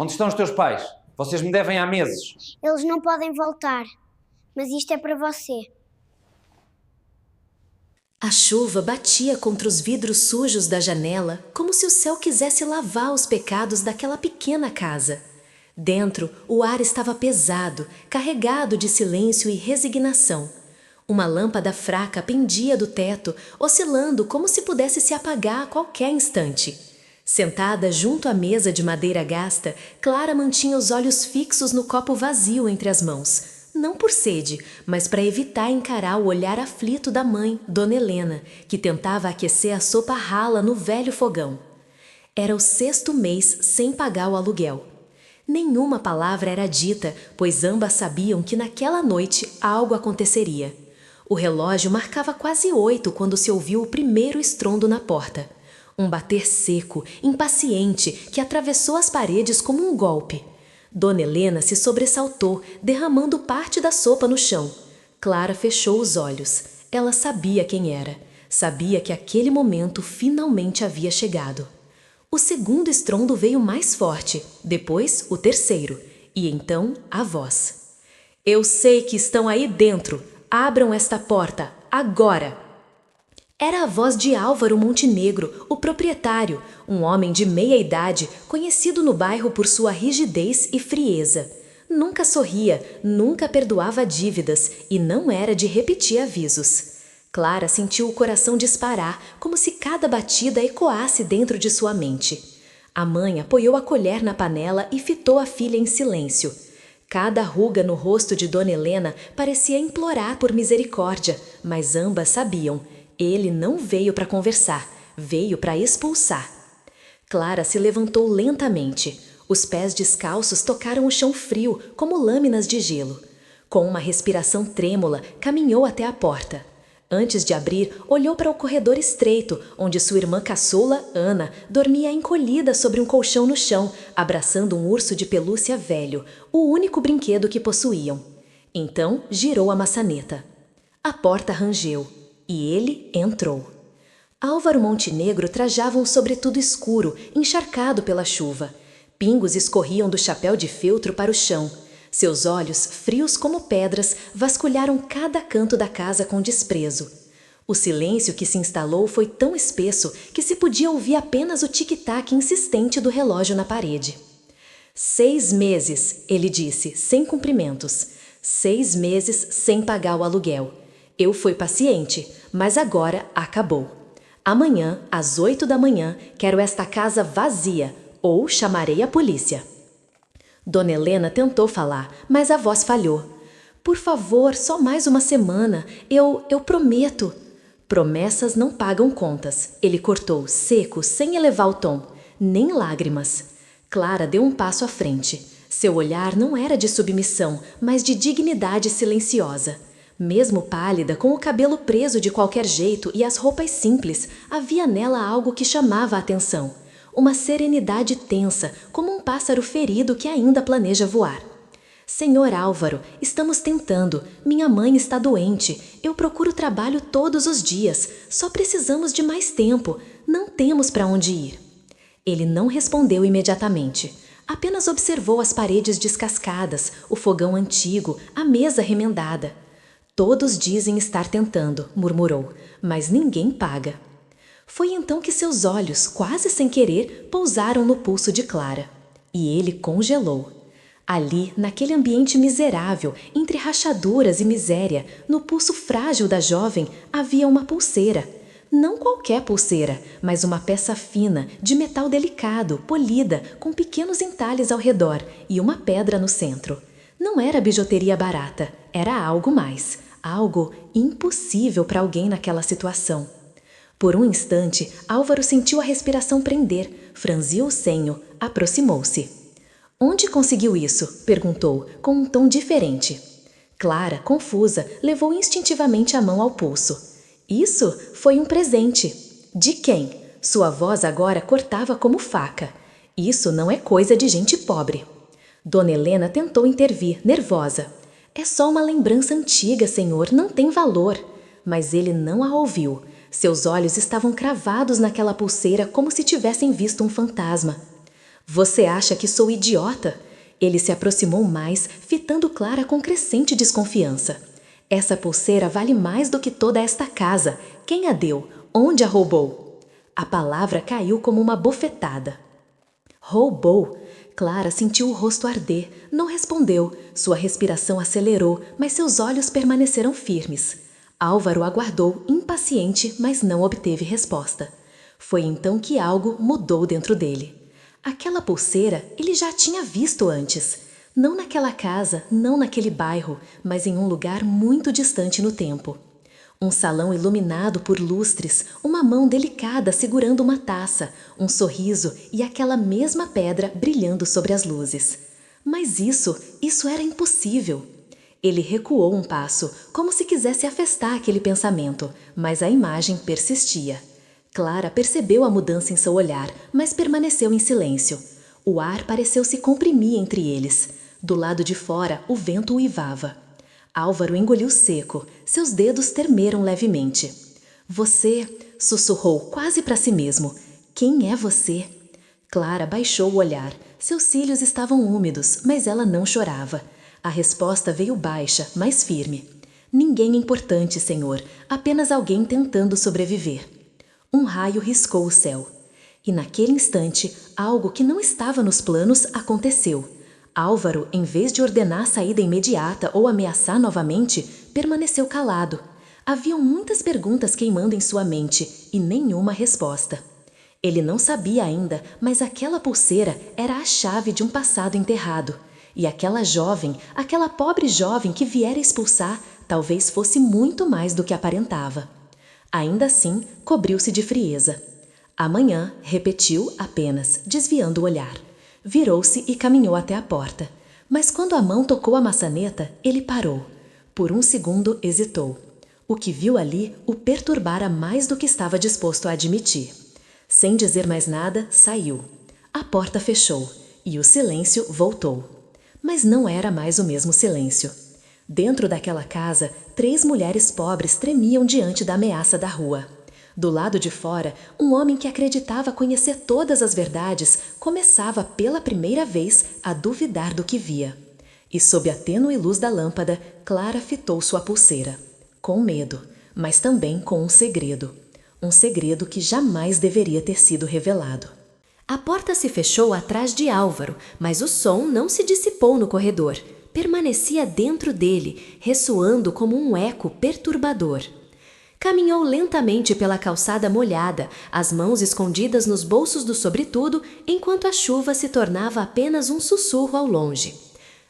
Onde estão os teus pais? Vocês me devem há meses. Eles não podem voltar, mas isto é para você. A chuva batia contra os vidros sujos da janela, como se o céu quisesse lavar os pecados daquela pequena casa. Dentro, o ar estava pesado, carregado de silêncio e resignação. Uma lâmpada fraca pendia do teto, oscilando como se pudesse se apagar a qualquer instante. Sentada junto à mesa de madeira gasta, Clara mantinha os olhos fixos no copo vazio entre as mãos. Não por sede, mas para evitar encarar o olhar aflito da mãe, Dona Helena, que tentava aquecer a sopa rala no velho fogão. Era o 6º mês sem pagar o aluguel. Nenhuma palavra era dita, pois ambas sabiam que naquela noite algo aconteceria. O relógio marcava quase 8 quando se ouviu o primeiro estrondo na porta. Um bater seco, impaciente, que atravessou as paredes como um golpe. Dona Helena se sobressaltou, derramando parte da sopa no chão. Clara fechou os olhos. Ela sabia quem era. Sabia que aquele momento finalmente havia chegado. O segundo estrondo veio mais forte, depois o terceiro, e então a voz. Eu sei que estão aí dentro. Abram esta porta, agora! Era a voz de Álvaro Montenegro, o proprietário, um homem de meia idade, conhecido no bairro por sua rigidez e frieza. Nunca sorria, nunca perdoava dívidas e não era de repetir avisos. Clara sentiu o coração disparar, como se cada batida ecoasse dentro de sua mente. A mãe apoiou a colher na panela e fitou a filha em silêncio. Cada ruga no rosto de Dona Helena parecia implorar por misericórdia, mas ambas sabiam. Ele não veio para conversar, veio para expulsar. Clara se levantou lentamente. Os pés descalços tocaram o chão frio, como lâminas de gelo. Com uma respiração trêmula, caminhou até a porta. Antes de abrir, olhou para o corredor estreito, onde sua irmã caçula, Ana, dormia encolhida sobre um colchão no chão, abraçando um urso de pelúcia velho, o único brinquedo que possuíam. Então, girou a maçaneta. A porta rangeu. E ele entrou. Álvaro Montenegro trajava um sobretudo escuro, encharcado pela chuva. Pingos escorriam do chapéu de feltro para o chão. Seus olhos, frios como pedras, vasculharam cada canto da casa com desprezo. O silêncio que se instalou foi tão espesso que se podia ouvir apenas o tic-tac insistente do relógio na parede. 6 meses, ele disse, sem cumprimentos. 6 meses sem pagar o aluguel. Eu fui paciente, mas agora acabou. Amanhã, às 8 da manhã, quero esta casa vazia, ou chamarei a polícia. Dona Helena tentou falar, mas a voz falhou. Por favor, só mais uma semana. Eu prometo. Promessas não pagam contas. Ele cortou, seco, sem elevar o tom. Nem lágrimas. Clara deu um passo à frente. Seu olhar não era de submissão, mas de dignidade silenciosa. Mesmo pálida, com o cabelo preso de qualquer jeito e as roupas simples, havia nela algo que chamava a atenção. Uma serenidade tensa, como um pássaro ferido que ainda planeja voar. Senhor Álvaro, estamos tentando. Minha mãe está doente. Eu procuro trabalho todos os dias. Só precisamos de mais tempo. Não temos para onde ir. Ele não respondeu imediatamente. Apenas observou as paredes descascadas, o fogão antigo, a mesa remendada. Todos dizem estar tentando, murmurou, mas ninguém paga. Foi então que seus olhos, quase sem querer, pousaram no pulso de Clara. E ele congelou. Ali, naquele ambiente miserável, entre rachaduras e miséria, no pulso frágil da jovem, havia uma pulseira. Não qualquer pulseira, mas uma peça fina, de metal delicado, polida, com pequenos entalhes ao redor e uma pedra no centro. Não era bijuteria barata, era algo mais. Algo impossível para alguém naquela situação. Por um instante, Álvaro sentiu a respiração prender, franziu o senho, aproximou-se. Onde conseguiu isso? Perguntou, com um tom diferente. Clara, confusa, levou instintivamente a mão ao pulso. Isso foi um presente. De quem? Sua voz agora cortava como faca. Isso não é coisa de gente pobre. Dona Helena tentou intervir, nervosa. É só uma lembrança antiga, senhor, não tem valor. Mas ele não a ouviu. Seus olhos estavam cravados naquela pulseira como se tivessem visto um fantasma. Você acha que sou idiota? Ele se aproximou mais, fitando Clara com crescente desconfiança. Essa pulseira vale mais do que toda esta casa. Quem a deu? Onde a roubou? A palavra caiu como uma bofetada. Roubou? Clara sentiu o rosto arder, não respondeu. Sua respiração acelerou, mas seus olhos permaneceram firmes. Álvaro aguardou, impaciente, mas não obteve resposta. Foi então que algo mudou dentro dele. Aquela pulseira ele já tinha visto antes. Não naquela casa, não naquele bairro, mas em um lugar muito distante no tempo. Um salão iluminado por lustres, uma mão delicada segurando uma taça, um sorriso e aquela mesma pedra brilhando sobre as luzes. Mas isso era impossível. Ele recuou um passo, como se quisesse afastar aquele pensamento, mas a imagem persistia. Clara percebeu a mudança em seu olhar, mas permaneceu em silêncio. O ar pareceu se comprimir entre eles. Do lado de fora, o vento uivava. Álvaro engoliu seco, seus dedos tremeram levemente. Você, sussurrou quase para si mesmo. Quem é você? Clara baixou o olhar. Seus cílios estavam úmidos, mas ela não chorava. A resposta veio baixa, mas firme. Ninguém importante, senhor, apenas alguém tentando sobreviver. Um raio riscou o céu. E naquele instante, algo que não estava nos planos aconteceu. Álvaro, em vez de ordenar a saída imediata ou ameaçar novamente, permaneceu calado. Haviam muitas perguntas queimando em sua mente e nenhuma resposta. Ele não sabia ainda, mas aquela pulseira era a chave de um passado enterrado. E aquela jovem, aquela pobre jovem que viera expulsar, talvez fosse muito mais do que aparentava. Ainda assim, cobriu-se de frieza. Amanhã, repetiu apenas, desviando o olhar. Virou-se e caminhou até a porta. Mas quando a mão tocou a maçaneta, ele parou. Por um segundo, hesitou. O que viu ali o perturbara mais do que estava disposto a admitir. Sem dizer mais nada, saiu. A porta fechou e o silêncio voltou. Mas não era mais o mesmo silêncio. Dentro daquela casa, 3 mulheres pobres tremiam diante da ameaça da rua. Do lado de fora, um homem que acreditava conhecer todas as verdades começava pela primeira vez a duvidar do que via. E sob a tênue luz da lâmpada, Clara fitou sua pulseira. Com medo, mas também com um segredo. Um segredo que jamais deveria ter sido revelado. A porta se fechou atrás de Álvaro, mas o som não se dissipou no corredor. Permanecia dentro dele, ressoando como um eco perturbador. Caminhou lentamente pela calçada molhada, as mãos escondidas nos bolsos do sobretudo, enquanto a chuva se tornava apenas um sussurro ao longe.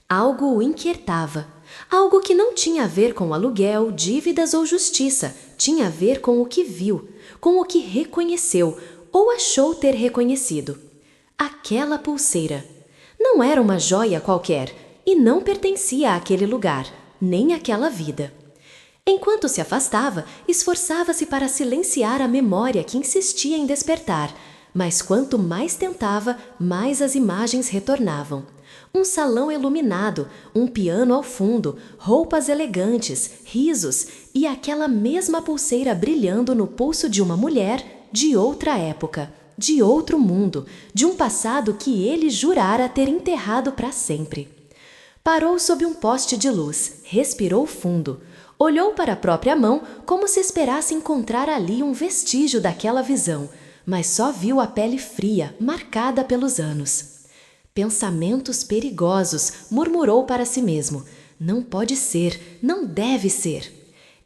Algo o inquietava. Algo que não tinha a ver com aluguel, dívidas ou justiça, tinha a ver com o que viu, com o que reconheceu ou achou ter reconhecido. Aquela pulseira. Não era uma joia qualquer e não pertencia àquele lugar, nem àquela vida. Enquanto se afastava, esforçava-se para silenciar a memória que insistia em despertar, mas quanto mais tentava, mais as imagens retornavam. Um salão iluminado, um piano ao fundo, roupas elegantes, risos e aquela mesma pulseira brilhando no pulso de uma mulher de outra época, de outro mundo, de um passado que ele jurara ter enterrado para sempre. Parou sob um poste de luz, respirou fundo. Olhou para a própria mão como se esperasse encontrar ali um vestígio daquela visão, mas só viu a pele fria, marcada pelos anos. Pensamentos perigosos, murmurou para si mesmo. Não pode ser, não deve ser.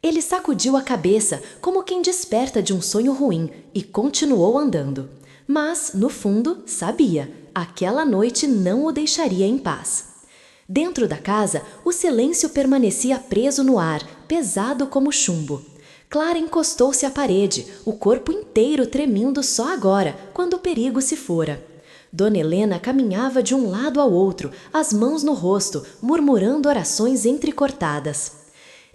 Ele sacudiu a cabeça, como quem desperta de um sonho ruim, e continuou andando. Mas, no fundo, sabia, aquela noite não o deixaria em paz. Dentro da casa, o silêncio permanecia preso no ar, pesado como chumbo. Clara encostou-se à parede, o corpo inteiro tremendo só agora, quando o perigo se fora. Dona Helena caminhava de um lado ao outro, as mãos no rosto, murmurando orações entrecortadas.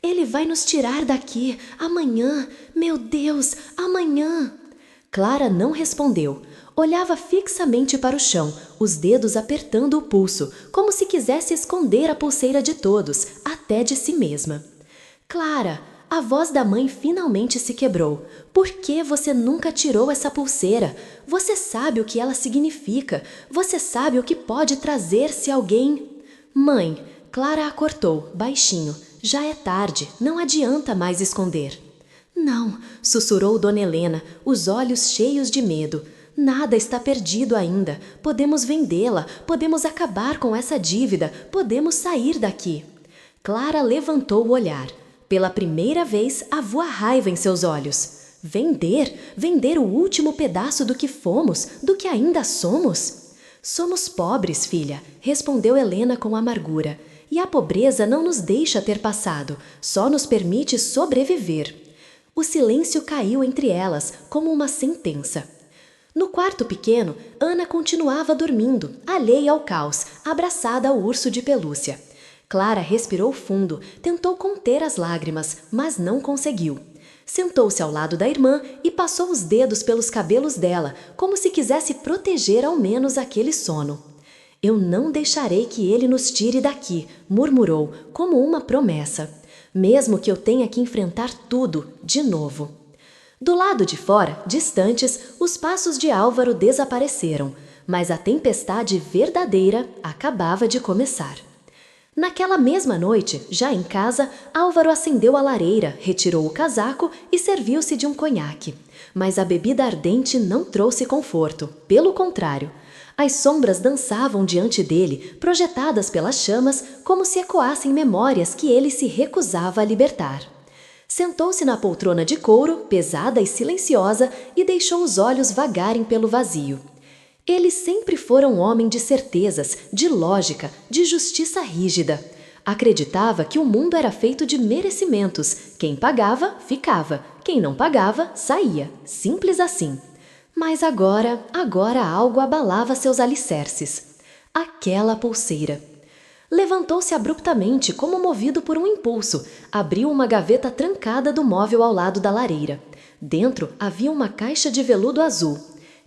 Ele vai nos tirar daqui, amanhã, meu Deus, amanhã. Clara não respondeu. Olhava fixamente para o chão, os dedos apertando o pulso, como se quisesse esconder a pulseira de todos, até de si mesma. Clara, A voz da mãe finalmente se quebrou. Por que você nunca tirou essa pulseira? Você sabe o que ela significa. Você sabe o que pode trazer se alguém... Mãe, Clara a cortou, baixinho. Já é tarde, não adianta mais esconder. Não, sussurrou Dona Helena, os olhos cheios de medo. Nada está perdido ainda. Podemos vendê-la, podemos acabar com essa dívida, podemos sair daqui. Clara levantou o olhar. Pela primeira vez, havia raiva em seus olhos. Vender? Vender o último pedaço do que fomos, do que ainda somos? Somos pobres, filha, respondeu Helena com amargura. E a pobreza não nos deixa ter passado, só nos permite sobreviver. O silêncio caiu entre elas, como uma sentença. No quarto pequeno, Ana continuava dormindo, alheia ao caos, abraçada ao urso de pelúcia. Clara respirou fundo, tentou conter as lágrimas, mas não conseguiu. Sentou-se ao lado da irmã e passou os dedos pelos cabelos dela, como se quisesse proteger ao menos aquele sono. Eu não deixarei que ele nos tire daqui, murmurou, como uma promessa. Mesmo que eu tenha que enfrentar tudo, de novo. Do lado de fora, distantes, os passos de Álvaro desapareceram, mas a tempestade verdadeira acabava de começar. Naquela mesma noite, já em casa, Álvaro acendeu a lareira, retirou o casaco e serviu-se de um conhaque. Mas a bebida ardente não trouxe conforto, pelo contrário. As sombras dançavam diante dele, projetadas pelas chamas, como se ecoassem memórias que ele se recusava a libertar. Sentou-se na poltrona de couro, pesada e silenciosa, e deixou os olhos vagarem pelo vazio. Ele sempre fora um homem de certezas, de lógica, de justiça rígida. Acreditava que o mundo era feito de merecimentos. Quem pagava, ficava. Quem não pagava, saía. Simples assim. Mas agora algo abalava seus alicerces. Aquela pulseira. Levantou-se abruptamente, como movido por um impulso. Abriu uma gaveta trancada do móvel ao lado da lareira. Dentro havia uma caixa de veludo azul.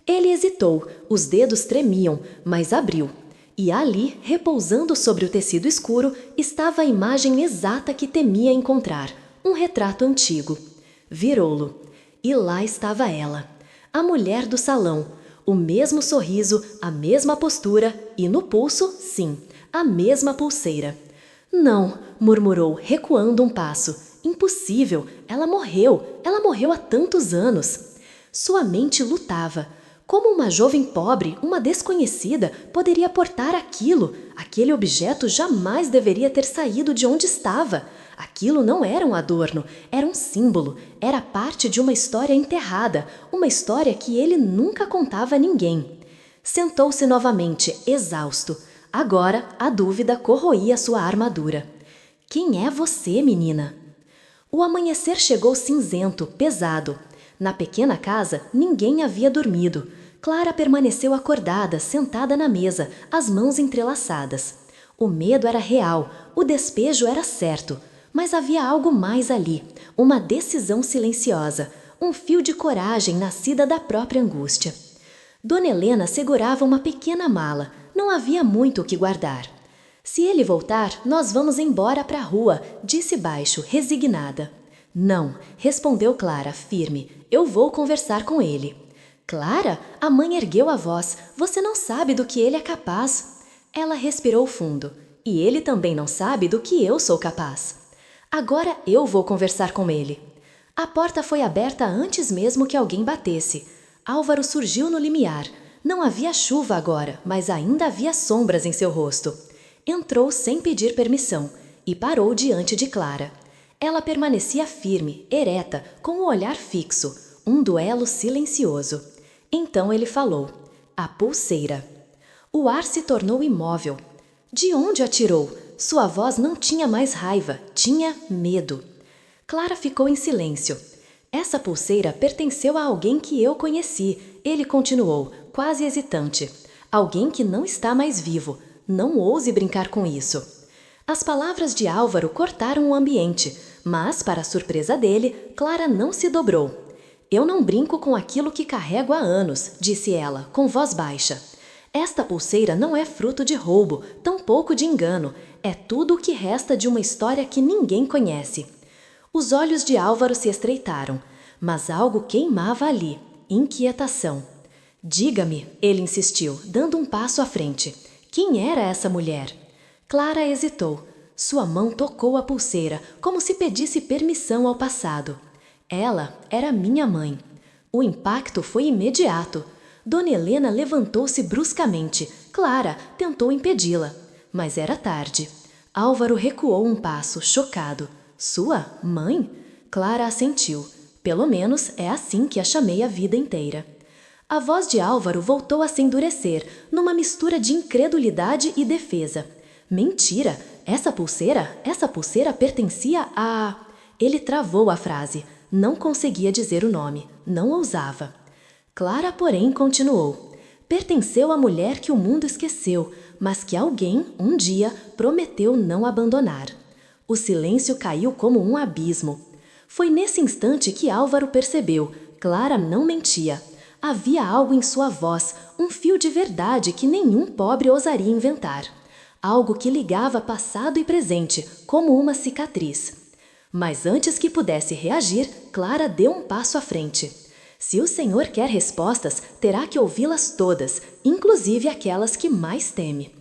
Ele hesitou, os dedos tremiam, mas abriu. E ali, repousando sobre o tecido escuro, estava a imagem exata que temia encontrar, um retrato antigo. Virou-lo. E lá estava ela, a mulher do salão, o mesmo sorriso, a mesma postura e no pulso, sim, a mesma pulseira. Não, murmurou, recuando um passo. Impossível, ela morreu há tantos anos. Sua mente lutava. Como uma jovem pobre, uma desconhecida, poderia portar aquilo? Aquele objeto jamais deveria ter saído de onde estava. Aquilo não era um adorno, era um símbolo, era parte de uma história enterrada, uma história que ele nunca contava a ninguém. Sentou-se novamente, exausto. Agora, a dúvida corroía sua armadura. Quem é você, menina? O amanhecer chegou cinzento, pesado. Na pequena casa, ninguém havia dormido. Clara permaneceu acordada, sentada na mesa, as mãos entrelaçadas. O medo era real, o despejo era certo. Mas havia algo mais ali, uma decisão silenciosa, um fio de coragem nascida da própria angústia. Dona Helena segurava uma pequena mala, não havia muito o que guardar. Se ele voltar, nós vamos embora para a rua, disse baixo, resignada. Não, respondeu Clara, firme, eu vou conversar com ele. Clara, a mãe ergueu a voz, você não sabe do que ele é capaz. Ela respirou fundo, e ele também não sabe do que eu sou capaz. Agora eu vou conversar com ele. A porta foi aberta antes mesmo que alguém batesse. Álvaro surgiu no limiar. Não havia chuva agora, mas ainda havia sombras em seu rosto. Entrou sem pedir permissão e parou diante de Clara. Ela permanecia firme, ereta, com o olhar fixo, um duelo silencioso. Então ele falou: a pulseira. O ar se tornou imóvel. De onde a tirou? Sua voz não tinha mais raiva, tinha medo. Clara ficou em silêncio. Essa pulseira pertenceu a alguém que eu conheci, ele continuou, quase hesitante. Alguém que não está mais vivo. Não ouse brincar com isso. As palavras de Álvaro cortaram o ambiente, mas, para a surpresa dele, Clara não se dobrou. Eu não brinco com aquilo que carrego há anos, disse ela, com voz baixa. Esta pulseira não é fruto de roubo, tampouco de engano. É tudo o que resta de uma história que ninguém conhece. Os olhos de Álvaro se estreitaram, mas algo queimava ali, inquietação. Diga-me, ele insistiu, dando um passo à frente. Quem era essa mulher? Clara hesitou. Sua mão tocou a pulseira, como se pedisse permissão ao passado. Ela era minha mãe. O impacto foi imediato. Dona Helena levantou-se bruscamente. Clara tentou impedi-la, mas era tarde. Álvaro recuou um passo, chocado. Sua mãe? Clara assentiu. Pelo menos é assim que a chamei a vida inteira. A voz de Álvaro voltou a se endurecer, numa mistura de incredulidade e defesa. Mentira! Essa pulseira pertencia a... Ele travou a frase. Não conseguia dizer o nome. Não ousava. Clara, porém, continuou. Pertenceu à mulher que o mundo esqueceu, mas que alguém, um dia, prometeu não abandonar. O silêncio caiu como um abismo. Foi nesse instante que Álvaro percebeu. Clara não mentia. Havia algo em sua voz, um fio de verdade que nenhum pobre ousaria inventar. Algo que ligava passado e presente, como uma cicatriz. Mas antes que pudesse reagir, Clara deu um passo à frente. Se o Senhor quer respostas, terá que ouvi-las todas, inclusive aquelas que mais teme.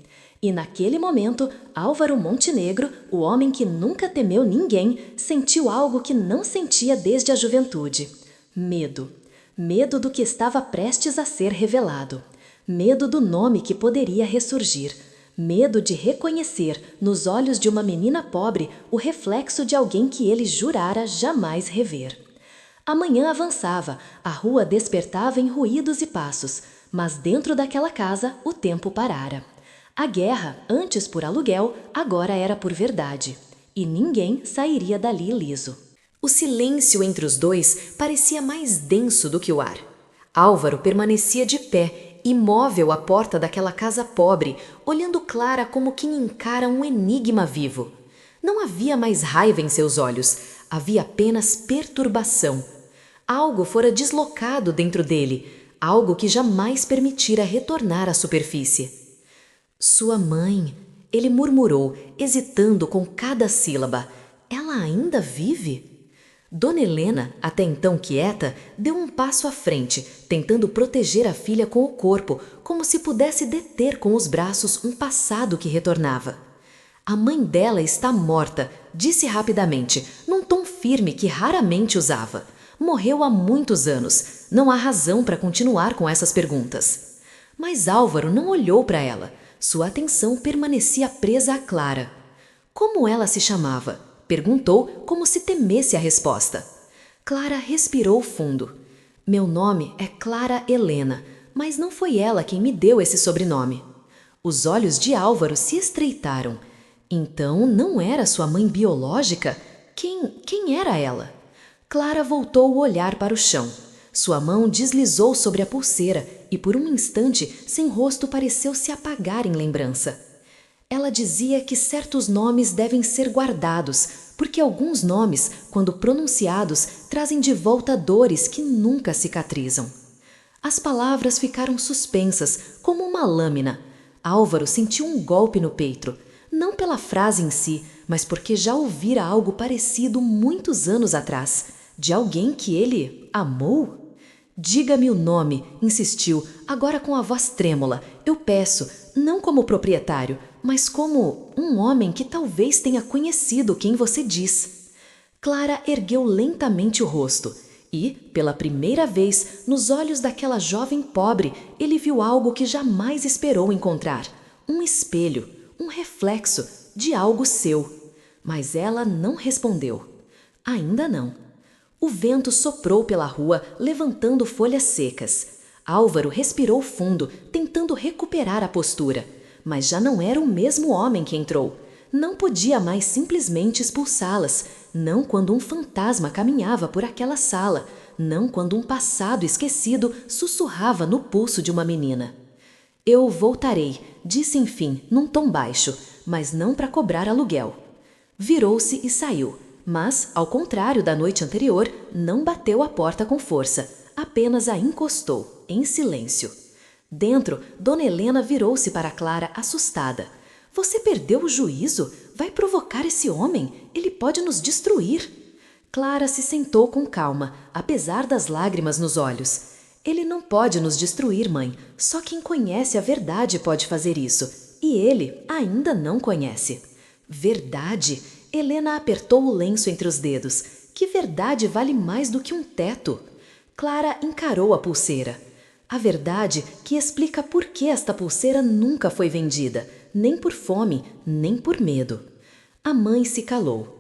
E naquele momento, Álvaro Montenegro, o homem que nunca temeu ninguém, sentiu algo que não sentia desde a juventude. Medo. Medo do que estava prestes a ser revelado. Medo do nome que poderia ressurgir. Medo de reconhecer, nos olhos de uma menina pobre, o reflexo de alguém que ele jurara jamais rever. A manhã avançava, a rua despertava em ruídos e passos, mas dentro daquela casa o tempo parara. A guerra, antes por aluguel, agora era por verdade. E ninguém sairia dali ileso. O silêncio entre os dois parecia mais denso do que o ar. Álvaro permanecia de pé, imóvel à porta daquela casa pobre, olhando Clara como quem encara um enigma vivo. Não havia mais raiva em seus olhos, havia apenas perturbação. Algo fora deslocado dentro dele, algo que jamais permitira retornar à superfície. Sua mãe, ele murmurou, hesitando com cada sílaba. Ela ainda vive? Dona Helena, até então quieta, deu um passo à frente, tentando proteger a filha com o corpo, como se pudesse deter com os braços um passado que retornava. A mãe dela está morta, disse rapidamente, num tom firme que raramente usava. Morreu há muitos anos. Não há razão para continuar com essas perguntas. Mas Álvaro não olhou para ela. Sua atenção permanecia presa a Clara. Como ela se chamava? Perguntou como se temesse a resposta. Clara respirou fundo. Meu nome é Clara Helena, mas não foi ela quem me deu esse sobrenome. Os olhos de Álvaro se estreitaram. Então não era sua mãe biológica? Quem era ela? Clara voltou o olhar para o chão. Sua mão deslizou sobre a pulseira e por um instante seu rosto pareceu se apagar em lembrança. Ela dizia que certos nomes devem ser guardados, porque alguns nomes, quando pronunciados, trazem de volta dores que nunca cicatrizam. As palavras ficaram suspensas, como uma lâmina. Álvaro sentiu um golpe no peito, não pela frase em si, mas porque já ouvira algo parecido muitos anos atrás, de alguém que ele amou. Diga-me o nome, insistiu, agora com a voz trêmula. Eu peço, não como proprietário, mas como um homem que talvez tenha conhecido quem você diz. Clara ergueu lentamente o rosto e, pela primeira vez, nos olhos daquela jovem pobre, ele viu algo que jamais esperou encontrar. Um espelho, um reflexo de algo seu. Mas ela não respondeu. Ainda não. O vento soprou pela rua, levantando folhas secas. Álvaro respirou fundo, tentando recuperar a postura. Mas já não era o mesmo homem que entrou. Não podia mais simplesmente expulsá-las. Não quando um fantasma caminhava por aquela sala. Não quando um passado esquecido sussurrava no pulso de uma menina. Eu voltarei, disse enfim, num tom baixo, mas não para cobrar aluguel. Virou-se e saiu. Mas, ao contrário da noite anterior, não bateu a porta com força, apenas a encostou, em silêncio. Dentro, Dona Helena virou-se para Clara, assustada. Você perdeu o juízo? Vai provocar esse homem? Ele pode nos destruir. Clara se sentou com calma, apesar das lágrimas nos olhos. Ele não pode nos destruir, mãe. Só quem conhece a verdade pode fazer isso. E ele ainda não conhece. Verdade? Helena apertou o lenço entre os dedos. Que verdade vale mais do que um teto? Clara encarou a pulseira. A verdade que explica por que esta pulseira nunca foi vendida, nem por fome, nem por medo. A mãe se calou.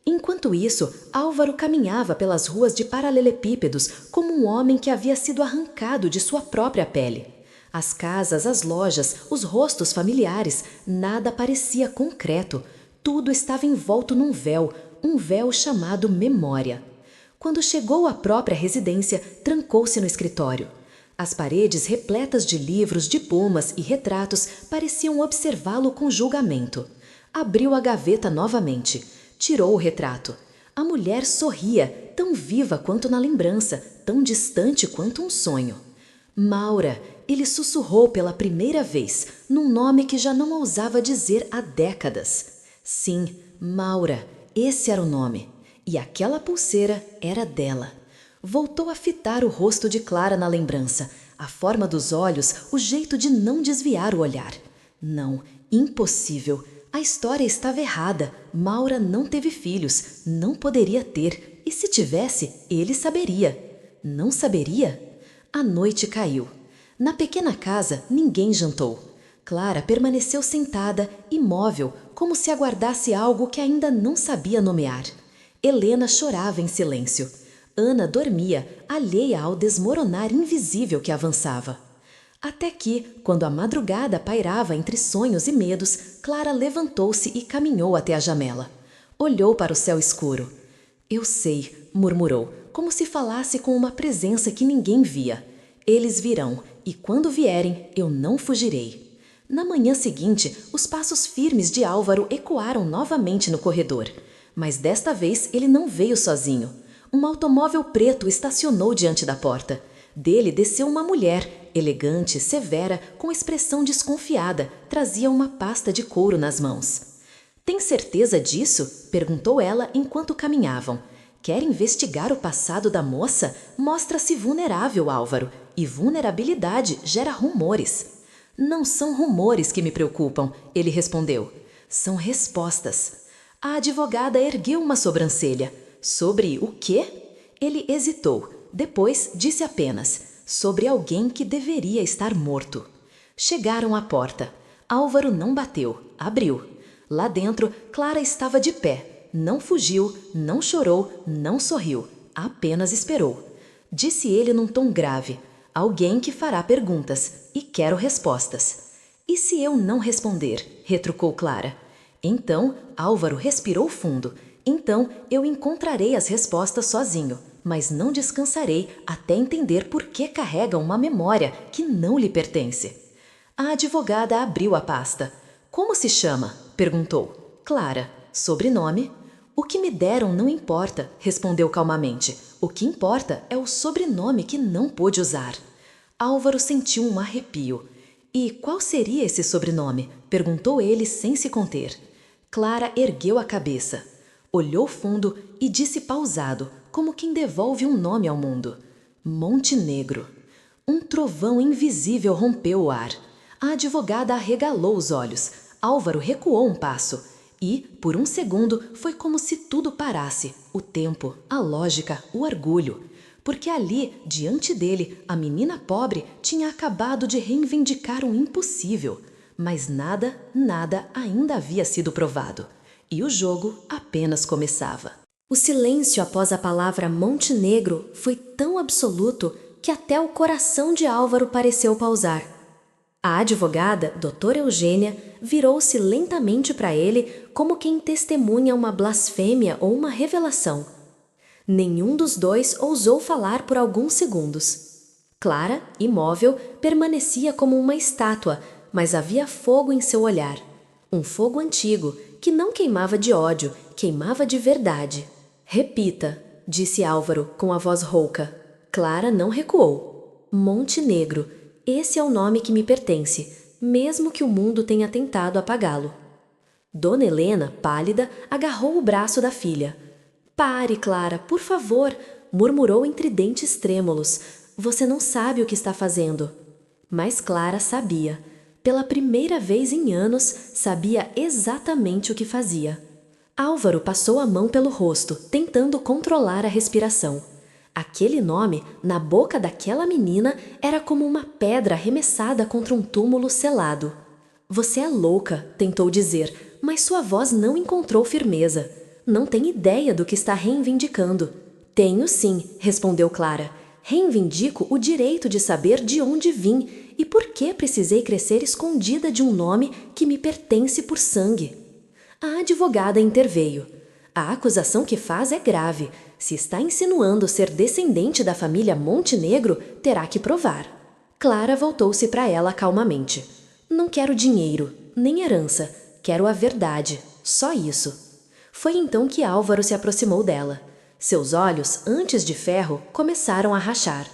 Enquanto isso, Álvaro caminhava pelas ruas de paralelepípedos como um homem que havia sido arrancado de sua própria pele. As casas, as lojas, os rostos familiares, nada parecia concreto. Tudo estava envolto num véu, um véu chamado memória. Quando chegou à própria residência, trancou-se no escritório. As paredes repletas de livros, diplomas e retratos pareciam observá-lo com julgamento. Abriu a gaveta novamente. Tirou o retrato. A mulher sorria, tão viva quanto na lembrança, tão distante quanto um sonho. Maura, ele sussurrou pela primeira vez, num nome que já não ousava dizer há décadas. Sim, Maura, esse era o nome. E aquela pulseira era dela. Voltou a fitar o rosto de Clara na lembrança, a forma dos olhos, o jeito de não desviar o olhar. Não, impossível. A história estava errada. Maura não teve filhos, não poderia ter. E se tivesse, ele saberia. Não saberia? A noite caiu. Na pequena casa, ninguém jantou. Clara permaneceu sentada, imóvel, como se aguardasse algo que ainda não sabia nomear. Helena chorava em silêncio. Ana dormia, alheia ao desmoronar invisível que avançava. Até que, quando a madrugada pairava entre sonhos e medos, Clara levantou-se e caminhou até a janela. Olhou para o céu escuro. Eu sei, murmurou, como se falasse com uma presença que ninguém via. Eles virão, e quando vierem, eu não fugirei. Na manhã seguinte, os passos firmes de Álvaro ecoaram novamente no corredor. Mas desta vez ele não veio sozinho. Um automóvel preto estacionou diante da porta. Dele desceu uma mulher, elegante, severa, com expressão desconfiada, trazia uma pasta de couro nas mãos. Tem certeza disso? Perguntou ela enquanto caminhavam. Quer investigar o passado da moça? Mostra-se vulnerável, Álvaro, e vulnerabilidade gera rumores. Não são rumores que me preocupam, ele respondeu. São respostas. A advogada ergueu uma sobrancelha. Sobre o quê? Ele hesitou. Depois disse apenas, sobre alguém que deveria estar morto. Chegaram à porta. Álvaro não bateu, abriu. Lá dentro, Clara estava de pé. Não fugiu, não chorou, não sorriu. Apenas esperou. Disse ele num tom grave, alguém que fará perguntas, e quero respostas. E se eu não responder? Retrucou Clara. Então, Álvaro respirou fundo. Então, eu encontrarei as respostas sozinho. Mas não descansarei até entender por que carrega uma memória que não lhe pertence. A advogada abriu a pasta. Como se chama? Perguntou. Clara. Sobrenome? O que me deram não importa, respondeu calmamente. O que importa é o sobrenome que não pôde usar. Álvaro sentiu um arrepio. E qual seria esse sobrenome? Perguntou ele sem se conter. Clara ergueu a cabeça. Olhou fundo e disse pausado, como quem devolve um nome ao mundo. Montenegro. Um trovão invisível rompeu o ar. A advogada arregalou os olhos. Álvaro recuou um passo. E, por um segundo, foi como se tudo parasse. O tempo, a lógica, o orgulho. Porque ali, diante dele, a menina pobre tinha acabado de reivindicar um impossível. Mas nada ainda havia sido provado. E o jogo apenas começava. O silêncio após a palavra Montenegro foi tão absoluto que até o coração de Álvaro pareceu pausar. A advogada, doutora Eugênia, virou-se lentamente para ele como quem testemunha uma blasfêmia ou uma revelação. Nenhum dos dois ousou falar por alguns segundos. Clara, imóvel, permanecia como uma estátua, mas havia fogo em seu olhar. Um fogo antigo, que não queimava de ódio, queimava de verdade. Repita, disse Álvaro com a voz rouca. Clara não recuou. Montenegro, esse é o nome que me pertence, mesmo que o mundo tenha tentado apagá-lo. Dona Helena, pálida, agarrou o braço da filha. Pare, Clara, por favor, murmurou entre dentes trêmulos. Você não sabe o que está fazendo. Mas Clara sabia. Pela primeira vez em anos, sabia exatamente o que fazia. Álvaro passou a mão pelo rosto, tentando controlar a respiração. Aquele nome, na boca daquela menina, era como uma pedra arremessada contra um túmulo selado. Você é louca, tentou dizer, mas sua voz não encontrou firmeza. Não tem ideia do que está reivindicando. Tenho sim, respondeu Clara. Reivindico o direito de saber de onde vim e por que precisei crescer escondida de um nome que me pertence por sangue. A advogada interveio. A acusação que faz é grave. Se está insinuando ser descendente da família Montenegro, terá que provar. Clara voltou-se para ela calmamente. Não quero dinheiro, nem herança. Quero a verdade. Só isso. Foi então que Álvaro se aproximou dela. Seus olhos, antes de ferro, começaram a rachar.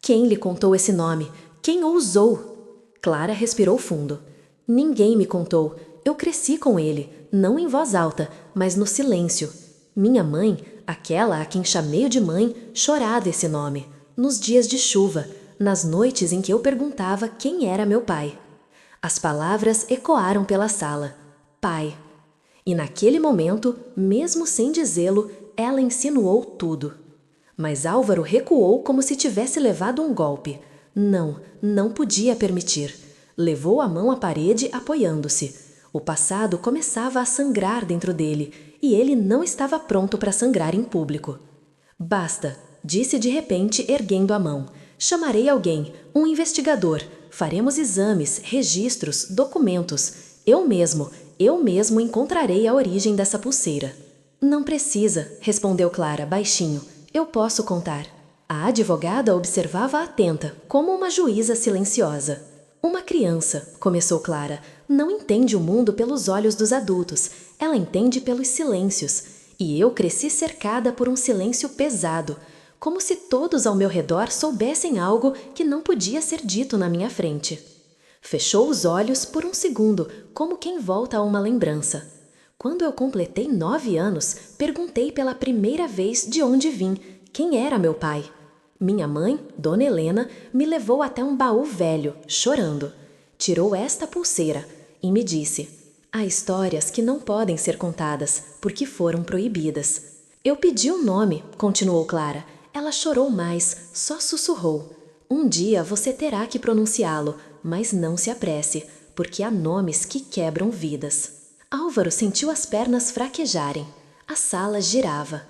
Quem lhe contou esse nome? Quem ousou? Clara respirou fundo. Ninguém me contou. Eu cresci com ele, não em voz alta, mas no silêncio. Minha mãe, aquela a quem chamei de mãe, chorava esse nome, nos dias de chuva, nas noites em que eu perguntava quem era meu pai. As palavras ecoaram pela sala. Pai. E naquele momento, mesmo sem dizê-lo, ela insinuou tudo. Mas Álvaro recuou como se tivesse levado um golpe. Não podia permitir. Levou a mão à parede, apoiando-se. O passado começava a sangrar dentro dele, e ele não estava pronto para sangrar em público. Basta, disse de repente, erguendo a mão. Chamarei alguém, um investigador. Faremos exames, registros, documentos. Eu mesmo encontrarei a origem dessa pulseira. Não precisa, respondeu Clara, baixinho. Eu posso contar. A advogada observava atenta, como uma juíza silenciosa. Uma criança, começou Clara, não entende o mundo pelos olhos dos adultos. Ela entende pelos silêncios. E eu cresci cercada por um silêncio pesado, como se todos ao meu redor soubessem algo que não podia ser dito na minha frente. Fechou os olhos por um segundo, como quem volta a uma lembrança. Quando eu completei 9 anos, perguntei pela primeira vez de onde vim, quem era meu pai. Minha mãe, Dona Helena, me levou até um baú velho, chorando. Tirou esta pulseira e me disse: há histórias que não podem ser contadas, porque foram proibidas. Eu pedi o nome, continuou Clara. Ela chorou mais, só sussurrou. Um dia você terá que pronunciá-lo, mas não se apresse, porque há nomes que quebram vidas. Álvaro sentiu as pernas fraquejarem. A sala girava.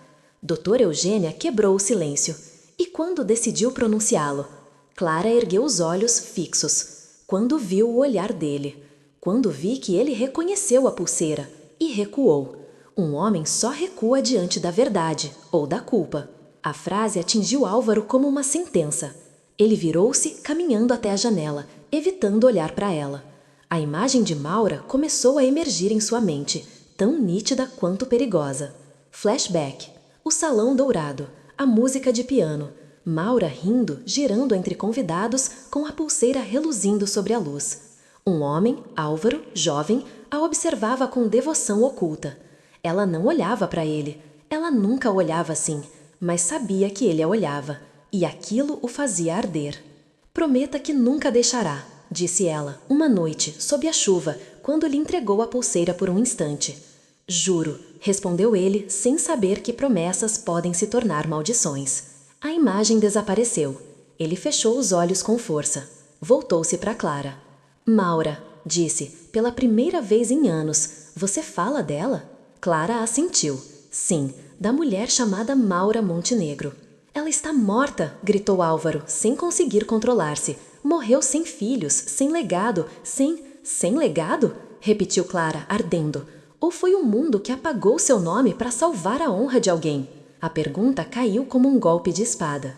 Doutora Eugênia quebrou o silêncio. E quando decidiu pronunciá-lo? Clara ergueu os olhos fixos. Quando viu o olhar dele. Quando vi que ele reconheceu a pulseira. E recuou. Um homem só recua diante da verdade, ou da culpa. A frase atingiu Álvaro como uma sentença. Ele virou-se, caminhando até a janela, evitando olhar para ela. A imagem de Maura começou a emergir em sua mente, tão nítida quanto perigosa. Flashback. O salão dourado. A música de piano. Maura rindo, girando entre convidados, com a pulseira reluzindo sobre a luz. Um homem, Álvaro, jovem, a observava com devoção oculta. Ela não olhava para ele. Ela nunca olhava assim, mas sabia que ele a olhava, e aquilo o fazia arder. Prometa que nunca deixará, disse ela, uma noite, sob a chuva, quando lhe entregou a pulseira por um instante. Juro, respondeu ele, sem saber que promessas podem se tornar maldições. A imagem desapareceu. Ele fechou os olhos com força. Voltou-se para Clara. Maura, disse, pela primeira vez em anos, você fala dela? Clara assentiu. Sim, da mulher chamada Maura Montenegro. Ela está morta, gritou Álvaro, sem conseguir controlar-se. Morreu sem filhos, sem legado, sem legado? Repetiu Clara, ardendo. Ou foi o mundo que apagou seu nome para salvar a honra de alguém? A pergunta caiu como um golpe de espada.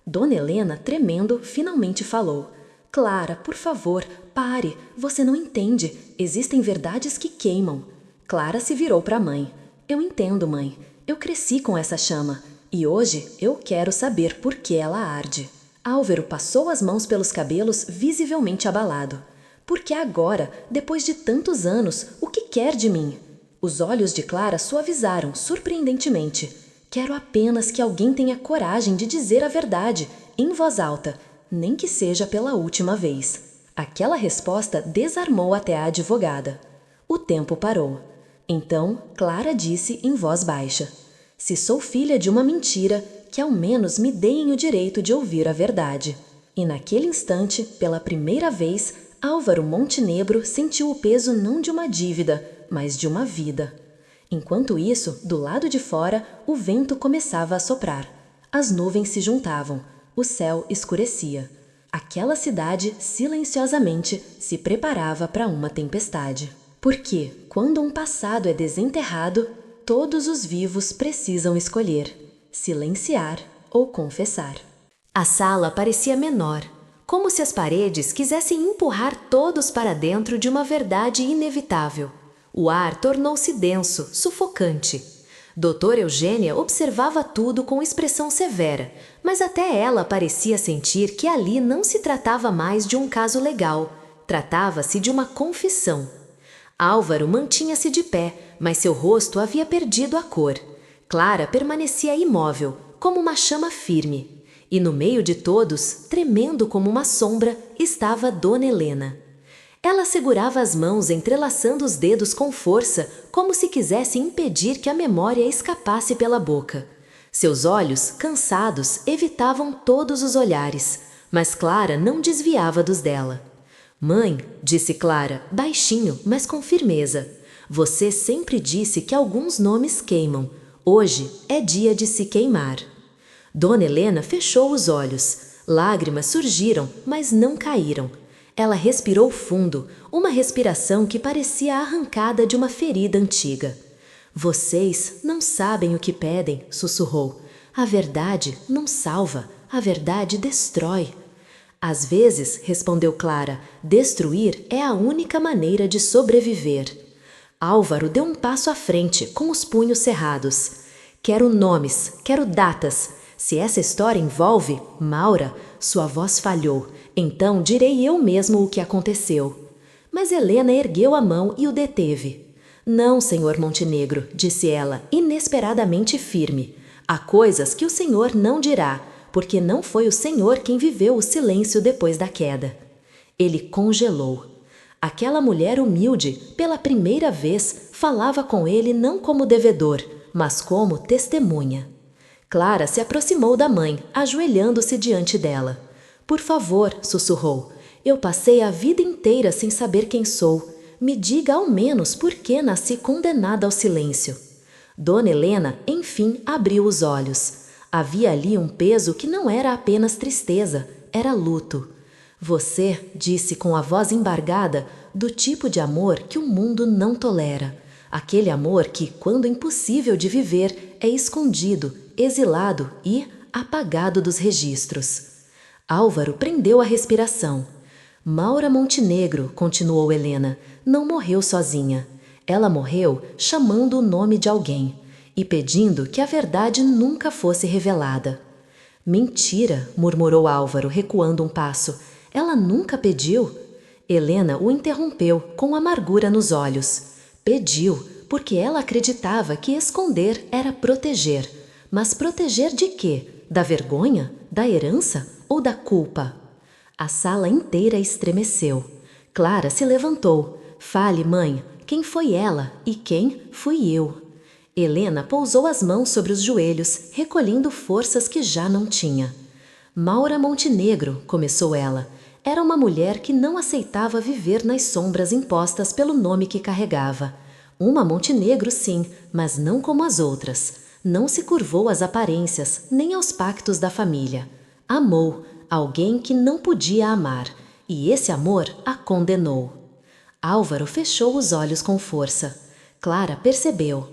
Dona Helena, tremendo, finalmente falou. Clara, por favor, pare, você não entende. Existem verdades que queimam. Clara se virou para a mãe. Eu entendo, mãe. Eu cresci com essa chama. E hoje eu quero saber por que ela arde. Álvaro passou as mãos pelos cabelos, visivelmente abalado. Porque agora, depois de tantos anos, o que quer de mim? Os olhos de Clara suavizaram surpreendentemente. Quero apenas que alguém tenha coragem de dizer a verdade, em voz alta, nem que seja pela última vez. Aquela resposta desarmou até a advogada. O tempo parou. Então, Clara disse em voz baixa: se sou filha de uma mentira, que ao menos me deem o direito de ouvir a verdade. E naquele instante, pela primeira vez, Álvaro Montenegro sentiu o peso não de uma dívida, mas de uma vida. Enquanto isso, do lado de fora, o vento começava a soprar. As nuvens se juntavam. O céu escurecia. Aquela cidade, silenciosamente, se preparava para uma tempestade. Porque, quando um passado é desenterrado, todos os vivos precisam escolher: silenciar ou confessar. A sala parecia menor, como se as paredes quisessem empurrar todos para dentro de uma verdade inevitável. O ar tornou-se denso, sufocante. Doutora Eugênia observava tudo com expressão severa, mas até ela parecia sentir que ali não se tratava mais de um caso legal, tratava-se de uma confissão. Álvaro mantinha-se de pé, mas seu rosto havia perdido a cor. Clara permanecia imóvel, como uma chama firme. E no meio de todos, tremendo como uma sombra, estava Dona Helena. Ela segurava as mãos entrelaçando os dedos com força, como se quisesse impedir que a memória escapasse pela boca. Seus olhos, cansados, evitavam todos os olhares, mas Clara não desviava dos dela. Mãe, disse Clara, baixinho, mas com firmeza, você sempre disse que alguns nomes queimam. Hoje é dia de se queimar. Dona Helena fechou os olhos. Lágrimas surgiram, mas não caíram. Ela respirou fundo, uma respiração que parecia arrancada de uma ferida antiga. Vocês não sabem o que pedem, sussurrou. A verdade não salva, a verdade destrói. Às vezes, respondeu Clara, destruir é a única maneira de sobreviver. Álvaro deu um passo à frente, com os punhos cerrados. Quero nomes, quero datas. Se essa história envolve Maura, sua voz falhou. Então direi eu mesmo o que aconteceu. Mas Helena ergueu a mão e o deteve. Não, senhor Montenegro, disse ela, inesperadamente firme. Há coisas que o senhor não dirá, porque não foi o senhor quem viveu o silêncio depois da queda. Ele congelou. Aquela mulher humilde, pela primeira vez, falava com ele não como devedor, mas como testemunha. Clara se aproximou da mãe, ajoelhando-se diante dela. Por favor, sussurrou, eu passei a vida inteira sem saber quem sou. Me diga ao menos por que nasci condenada ao silêncio. Dona Helena, enfim, abriu os olhos. Havia ali um peso que não era apenas tristeza, era luto. Você, disse com a voz embargada, do tipo de amor que o mundo não tolera. Aquele amor que, quando impossível de viver, é escondido, exilado e apagado dos registros. Álvaro prendeu a respiração. Maura Montenegro, continuou Helena, não morreu sozinha. Ela morreu chamando o nome de alguém e pedindo que a verdade nunca fosse revelada. Mentira, murmurou Álvaro, recuando um passo. Ela nunca pediu? Helena o interrompeu, com amargura nos olhos. Pediu, porque ela acreditava que esconder era proteger. Mas proteger de quê? Da vergonha? Da herança? Ou da culpa? A sala inteira estremeceu. Clara se levantou. Fale, mãe, quem foi ela e quem fui eu? Helena pousou as mãos sobre os joelhos, recolhendo forças que já não tinha. Maura Montenegro, começou ela, era uma mulher que não aceitava viver nas sombras impostas pelo nome que carregava. Uma Montenegro, sim, mas não como as outras. Não se curvou às aparências, nem aos pactos da família. Amou alguém que não podia amar, e esse amor a condenou. Álvaro fechou os olhos com força. Clara percebeu.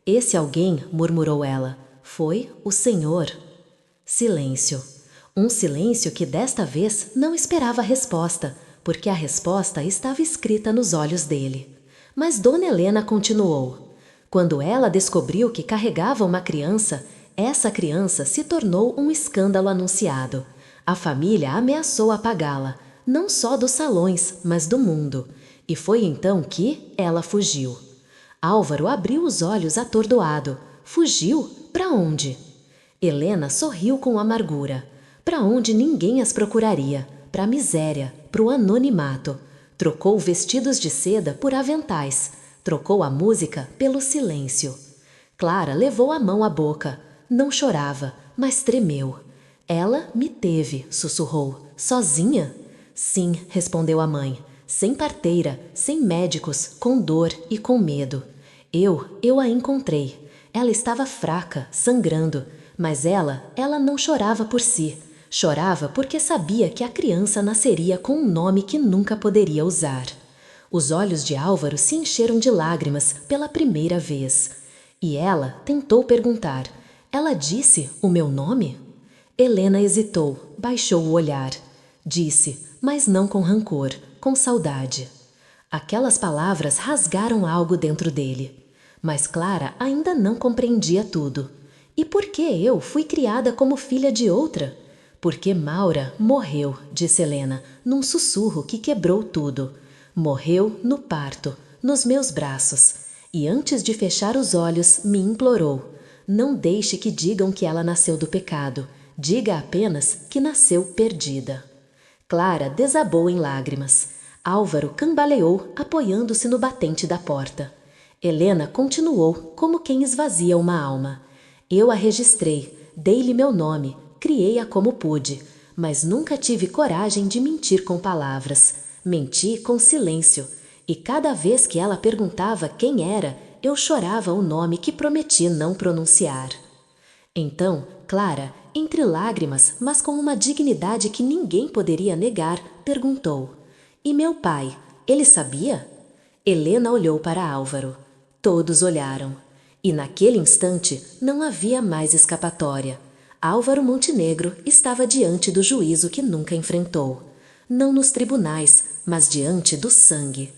Esse alguém, murmurou ela, foi o Senhor. Silêncio. Um silêncio que desta vez não esperava resposta, porque a resposta estava escrita nos olhos dele. Mas Dona Helena continuou. Quando ela descobriu que carregava uma criança, essa criança se tornou um escândalo anunciado. A família ameaçou apagá-la, não só dos salões, mas do mundo. E foi então que ela fugiu. Álvaro abriu os olhos atordoado. Fugiu? Para onde? Helena sorriu com amargura. Para onde ninguém as procuraria, para a miséria, para o anonimato. Trocou vestidos de seda por aventais, trocou a música pelo silêncio. Clara levou a mão à boca. Não chorava, mas tremeu. Ela me teve, sussurrou. Sozinha? Sim, respondeu a mãe. Sem parteira, sem médicos, com dor e com medo. Eu a encontrei. Ela estava fraca, sangrando, mas ela não chorava por si. Chorava porque sabia que a criança nasceria com um nome que nunca poderia usar. Os olhos de Álvaro se encheram de lágrimas pela primeira vez. E ela tentou perguntar. Ela disse o meu nome? Helena hesitou, baixou o olhar. Disse, mas não com rancor, com saudade. Aquelas palavras rasgaram algo dentro dele. Mas Clara ainda não compreendia tudo. E por que eu fui criada como filha de outra? Porque Maura morreu, disse Helena, num sussurro que quebrou tudo. Morreu no parto, nos meus braços. E antes de fechar os olhos, me implorou. Não deixe que digam que ela nasceu do pecado. Diga apenas que nasceu perdida. Clara desabou em lágrimas. Álvaro cambaleou, apoiando-se no batente da porta. Helena continuou, como quem esvazia uma alma. Eu a registrei, dei-lhe meu nome, criei-a como pude, mas nunca tive coragem de mentir com palavras. Menti com silêncio, e cada vez que ela perguntava quem era, eu chorava o nome que prometi não pronunciar. Então, Clara, entre lágrimas, mas com uma dignidade que ninguém poderia negar, perguntou: E meu pai, ele sabia? Helena olhou para Álvaro. Todos olharam. E naquele instante não havia mais escapatória. Álvaro Montenegro estava diante do juízo que nunca enfrentou. Não nos tribunais, mas diante do sangue.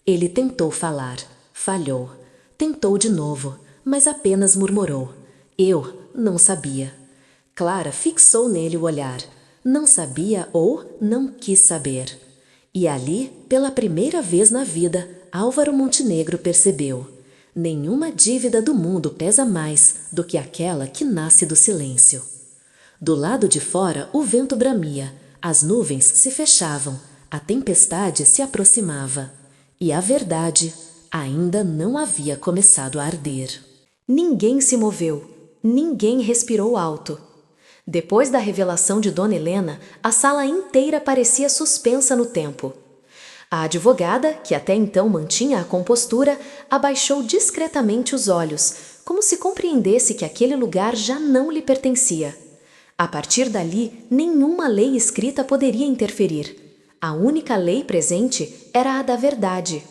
Ele tentou falar, falhou. Tentou de novo, mas apenas murmurou. Eu não sabia. Clara fixou nele o olhar. Não sabia ou não quis saber. E ali, pela primeira vez na vida, Álvaro Montenegro percebeu. Nenhuma dívida do mundo pesa mais do que aquela que nasce do silêncio. Do lado de fora, o vento bramia, as nuvens se fechavam, a tempestade se aproximava. E a verdade ainda não havia começado a arder. Ninguém se moveu, ninguém respirou alto. Depois da revelação de Dona Helena, a sala inteira parecia suspensa no tempo. A advogada, que até então mantinha a compostura, abaixou discretamente os olhos, como se compreendesse que aquele lugar já não lhe pertencia. A partir dali, nenhuma lei escrita poderia interferir. A única lei presente era a da verdade.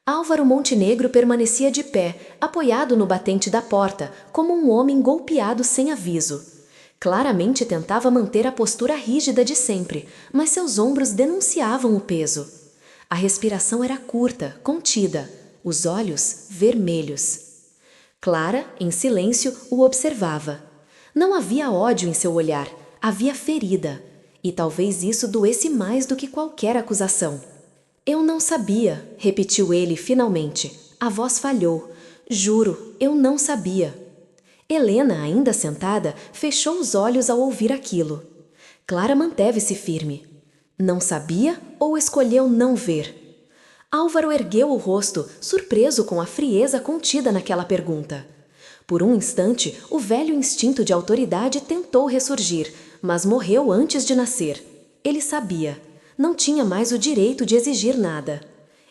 Álvaro Montenegro permanecia de pé, apoiado no batente da porta, como um homem golpeado sem aviso. Claramente tentava manter a postura rígida de sempre, mas seus ombros denunciavam o peso. A respiração era curta, contida, os olhos vermelhos. Clara, em silêncio, o observava. Não havia ódio em seu olhar, havia ferida, e talvez isso doesse mais do que qualquer acusação. Eu não sabia, repetiu ele finalmente. A voz falhou. Juro, eu não sabia. Helena, ainda sentada, fechou os olhos ao ouvir aquilo. Clara manteve-se firme. Não sabia ou escolheu não ver? Álvaro ergueu o rosto, surpreso com a frieza contida naquela pergunta. Por um instante, o velho instinto de autoridade tentou ressurgir, mas morreu antes de nascer. Ele sabia. Não tinha mais o direito de exigir nada.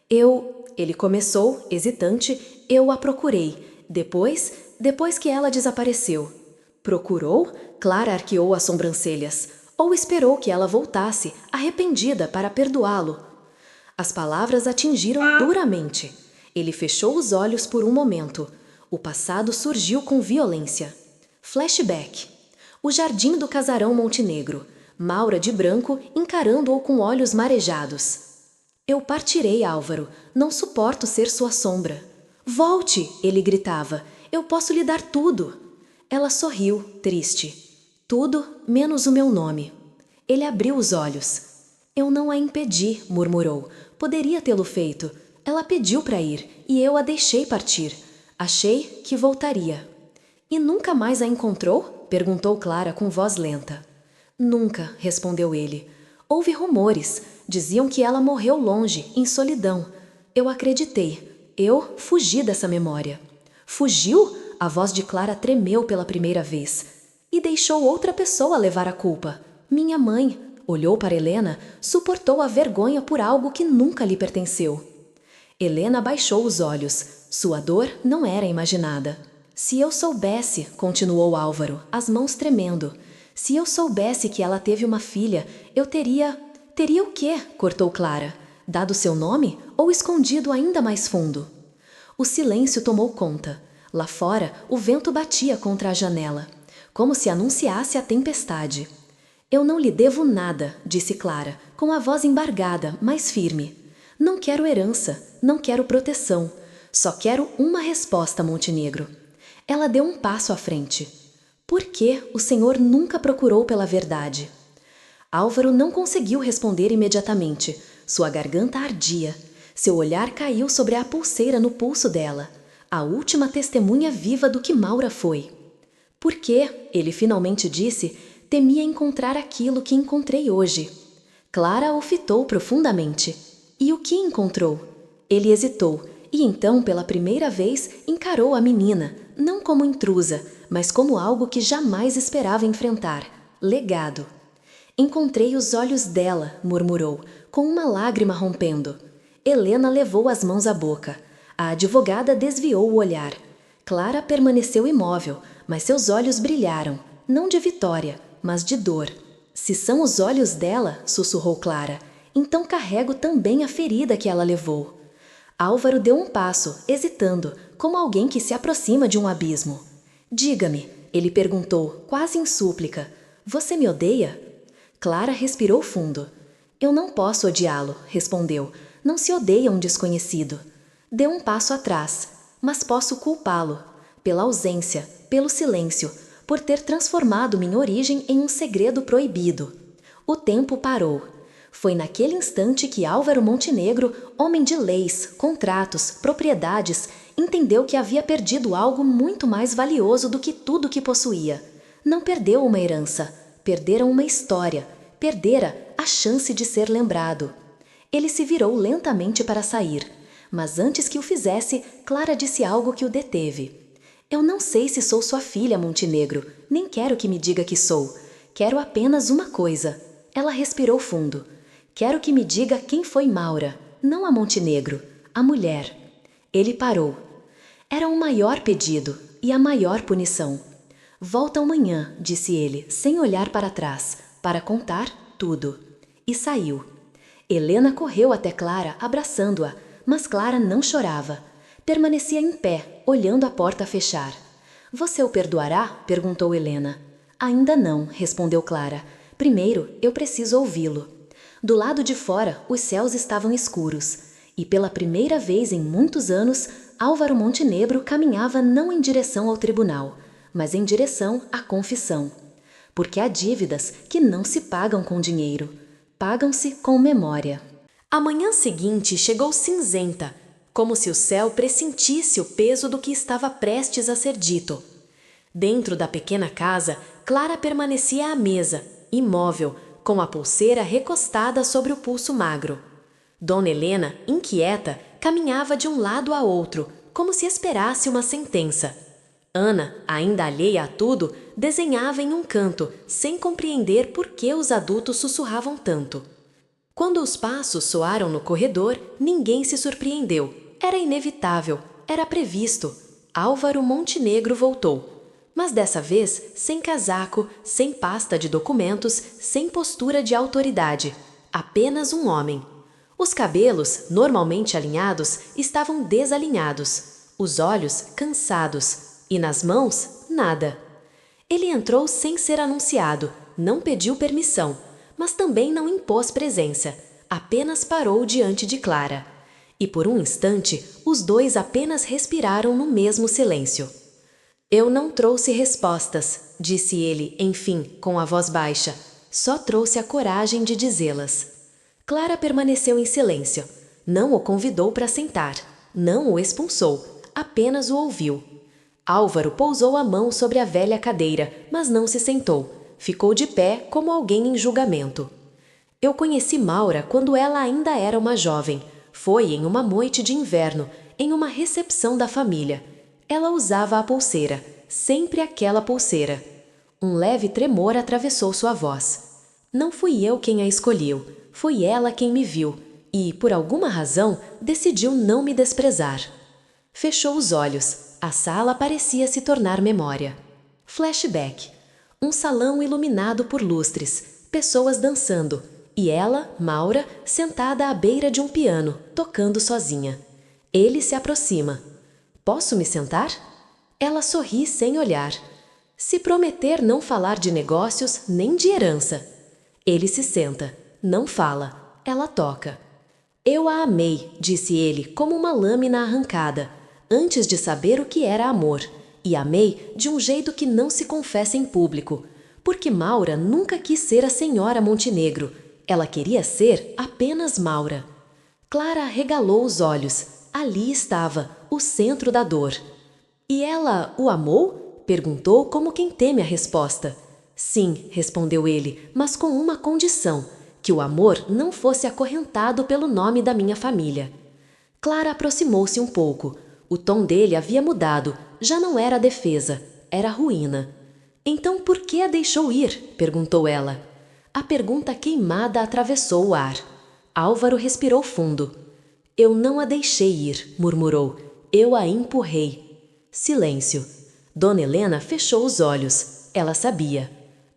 Ele começou, hesitante, eu a procurei. Depois que ela desapareceu. Procurou? Clara arqueou as sobrancelhas. Ou esperou que ela voltasse, arrependida, para perdoá-lo. As palavras atingiram duramente. Ele fechou os olhos por um momento. O passado surgiu com violência. Flashback. O jardim do casarão Montenegro. Maura de branco encarando-o com olhos marejados. Eu partirei, Álvaro. Não suporto ser sua sombra. Volte, ele gritava. Eu posso lhe dar tudo. Ela sorriu, triste. Tudo menos o meu nome. Ele abriu os olhos. Eu não a impedi, murmurou. Poderia tê-lo feito. Ela pediu para ir e eu a deixei partir. Achei que voltaria. E nunca mais a encontrou? Perguntou Clara com voz lenta. Nunca, respondeu ele. Houve rumores. Diziam que ela morreu longe, em solidão. Eu acreditei. Eu fugi dessa memória. Fugiu? A voz de Clara tremeu pela primeira vez. E deixou outra pessoa levar a culpa. Minha mãe. Olhou para Helena, suportou a vergonha por algo que nunca lhe pertenceu. Helena baixou os olhos. Sua dor não era imaginada. Se eu soubesse, continuou Álvaro, as mãos tremendo. Se eu soubesse que ela teve uma filha, eu teria... Teria o quê? Cortou Clara. Dado seu nome ou escondido ainda mais fundo? O silêncio tomou conta. Lá fora, o vento batia contra a janela, como se anunciasse a tempestade. Eu não lhe devo nada, disse Clara, com a voz embargada, mais firme. Não quero herança, não quero proteção. Só quero uma resposta, Montenegro. Ela deu um passo à frente. Por que o senhor nunca procurou pela verdade? Álvaro não conseguiu responder imediatamente. Sua garganta ardia. Seu olhar caiu sobre a pulseira no pulso dela, a última testemunha viva do que Maura foi. Por que, ele finalmente disse, temia encontrar aquilo que encontrei hoje. Clara o fitou profundamente. E o que encontrou? Ele hesitou, e então, pela primeira vez, encarou a menina, não como intrusa, mas como algo que jamais esperava enfrentar. Legado. Encontrei os olhos dela, murmurou, com uma lágrima rompendo. Helena levou as mãos à boca. A advogada desviou o olhar. Clara permaneceu imóvel, mas seus olhos brilharam, não de vitória, mas de dor. Se são os olhos dela, sussurrou Clara, então carrego também a ferida que ela levou. Álvaro deu um passo, hesitando, como alguém que se aproxima de um abismo. Diga-me, ele perguntou, quase em súplica, você me odeia? Clara respirou fundo. Eu não posso odiá-lo, respondeu. Não se odeia um desconhecido. Deu um passo atrás, mas posso culpá-lo, pela ausência, pelo silêncio, por ter transformado minha origem em um segredo proibido. O tempo parou. Foi naquele instante que Álvaro Montenegro, homem de leis, contratos, propriedades, entendeu que havia perdido algo muito mais valioso do que tudo que possuía. Não perdeu uma herança, perdera uma história, perdera a chance de ser lembrado. Ele se virou lentamente para sair, mas antes que o fizesse, Clara disse algo que o deteve. Eu não sei se sou sua filha, Montenegro, nem quero que me diga que sou. Quero apenas uma coisa. Ela respirou fundo. Quero que me diga quem foi Maura, não a Montenegro, a mulher. Ele parou. Era o maior pedido e a maior punição. Volta amanhã, disse ele, sem olhar para trás, para contar tudo. E saiu. Helena correu até Clara, abraçando-a, mas Clara não chorava. Permanecia em pé, olhando a porta fechar. Você o perdoará? Perguntou Helena. Ainda não, respondeu Clara. Primeiro, eu preciso ouvi-lo. Do lado de fora, os céus estavam escuros, e pela primeira vez em muitos anos, Álvaro Montenegro caminhava não em direção ao tribunal, mas em direção à confissão. Porque há dívidas que não se pagam com dinheiro, pagam-se com memória. A manhã seguinte chegou cinzenta, como se o céu pressentisse o peso do que estava prestes a ser dito. Dentro da pequena casa, Clara permanecia à mesa, imóvel, com a pulseira recostada sobre o pulso magro. Dona Helena, inquieta, caminhava de um lado a outro, como se esperasse uma sentença. Ana, ainda alheia a tudo, desenhava em um canto, sem compreender por que os adultos sussurravam tanto. Quando os passos soaram no corredor, ninguém se surpreendeu. Era inevitável, era previsto. Álvaro Montenegro voltou. Mas dessa vez, sem casaco, sem pasta de documentos, sem postura de autoridade. Apenas um homem. Os cabelos, normalmente alinhados, estavam desalinhados. Os olhos, cansados. E nas mãos, nada. Ele entrou sem ser anunciado, não pediu permissão, mas também não impôs presença. Apenas parou diante de Clara. E por um instante, os dois apenas respiraram no mesmo silêncio. Eu não trouxe respostas, disse ele, enfim, com a voz baixa. Só trouxe a coragem de dizê-las. Clara permaneceu em silêncio. Não o convidou para sentar. Não o expulsou. Apenas o ouviu. Álvaro pousou a mão sobre a velha cadeira, mas não se sentou. Ficou de pé como alguém em julgamento. Eu conheci Maura quando ela ainda era uma jovem. Foi em uma noite de inverno, em uma recepção da família. Ela usava a pulseira, sempre aquela pulseira. Um leve tremor atravessou sua voz. Não fui eu quem a escolheu, foi ela quem me viu e, por alguma razão, decidiu não me desprezar. Fechou os olhos, a sala parecia se tornar memória. Flashback. Um salão iluminado por lustres, pessoas dançando, e ela, Maura, sentada à beira de um piano, tocando sozinha. Ele se aproxima. Posso me sentar? Ela sorri sem olhar. Se prometer não falar de negócios nem de herança. Ele se senta, não fala, ela toca. Eu a amei, disse ele, como uma lâmina arrancada, antes de saber o que era amor, e amei de um jeito que não se confessa em público, porque Maura nunca quis ser a senhora Montenegro, ela queria ser apenas Maura. Clara regalou os olhos, ali estava, o centro da dor. E ela o amou? Perguntou como quem teme a resposta. Sim, respondeu ele, mas com uma condição, que o amor não fosse acorrentado pelo nome da minha família. Clara aproximou-se um pouco. O tom dele havia mudado, já não era defesa, era ruína. Então por que a deixou ir? Perguntou ela. A pergunta queimada atravessou o ar. Álvaro respirou fundo. Eu não a deixei ir, murmurou. Eu a empurrei. Silêncio. Dona Helena fechou os olhos. Ela sabia.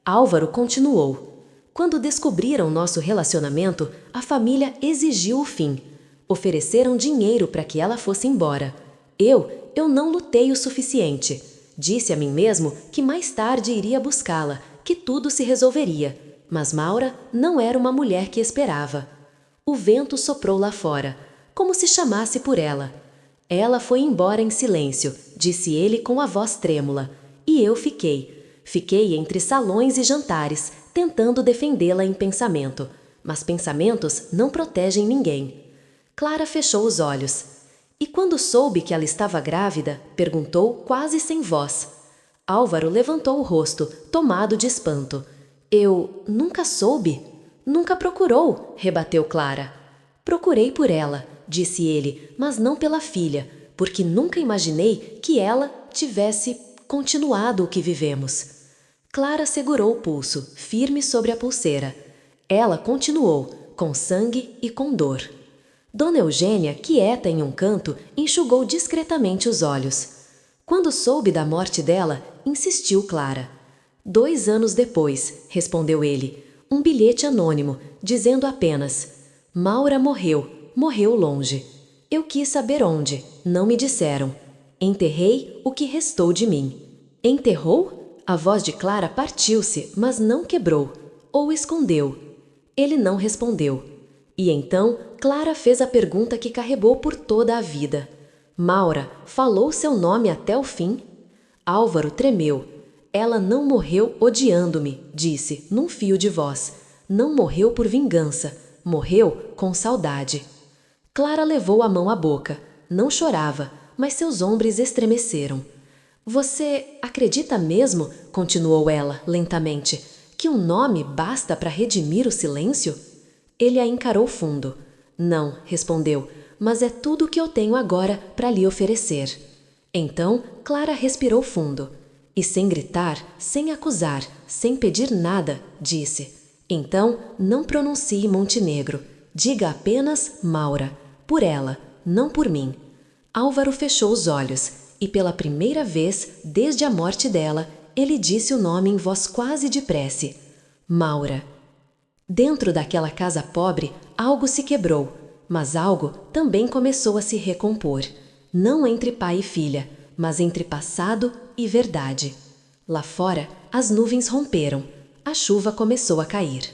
Álvaro continuou. Quando descobriram nosso relacionamento, a família exigiu o fim. Ofereceram dinheiro para que ela fosse embora. Eu não lutei o suficiente. Disse a mim mesmo que mais tarde iria buscá-la, que tudo se resolveria. Mas Maura não era uma mulher que esperava. O vento soprou lá fora, como se chamasse por ela. Ela foi embora em silêncio, disse ele com a voz trêmula. E eu fiquei. Fiquei entre salões e jantares, tentando defendê-la em pensamento. Mas pensamentos não protegem ninguém. Clara fechou os olhos. E quando soube que ela estava grávida, perguntou quase sem voz. Álvaro levantou o rosto, tomado de espanto. Eu nunca soube? Nunca procurou, rebateu Clara. Procurei por ela, disse ele, mas não pela filha, porque nunca imaginei que ela tivesse continuado o que vivemos. Clara segurou o pulso, firme sobre a pulseira. Ela continuou, com sangue e com dor. Dona Eugênia, quieta em um canto, enxugou discretamente os olhos. Quando soube da morte dela, insistiu Clara. 2 anos depois, respondeu ele, um bilhete anônimo, dizendo apenas: Maura morreu, morreu longe. Eu quis saber onde, não me disseram. Enterrei o que restou de mim. Enterrou? A voz de Clara partiu-se, mas não quebrou, ou escondeu. Ele não respondeu. E então Clara fez a pergunta que carregou por toda a vida. Maura falou seu nome até o fim? Álvaro tremeu. Ela não morreu odiando-me, disse, num fio de voz. Não morreu por vingança, morreu com saudade. Clara levou a mão à boca. Não chorava, mas seus ombros estremeceram. Você acredita mesmo, continuou ela, lentamente, que um nome basta para redimir o silêncio? Ele a encarou fundo. Não, respondeu, mas é tudo o que eu tenho agora para lhe oferecer. Então, Clara respirou fundo. E sem gritar, sem acusar, sem pedir nada, disse: Então, não pronuncie Montenegro. Diga apenas Maura. Por ela, não por mim. Álvaro fechou os olhos e, pela primeira vez, desde a morte dela, ele disse o nome em voz quase de prece: Maura. Dentro daquela casa pobre, algo se quebrou, mas algo também começou a se recompor. Não entre pai e filha, mas entre passado e verdade. Lá fora, as nuvens romperam. A chuva começou a cair.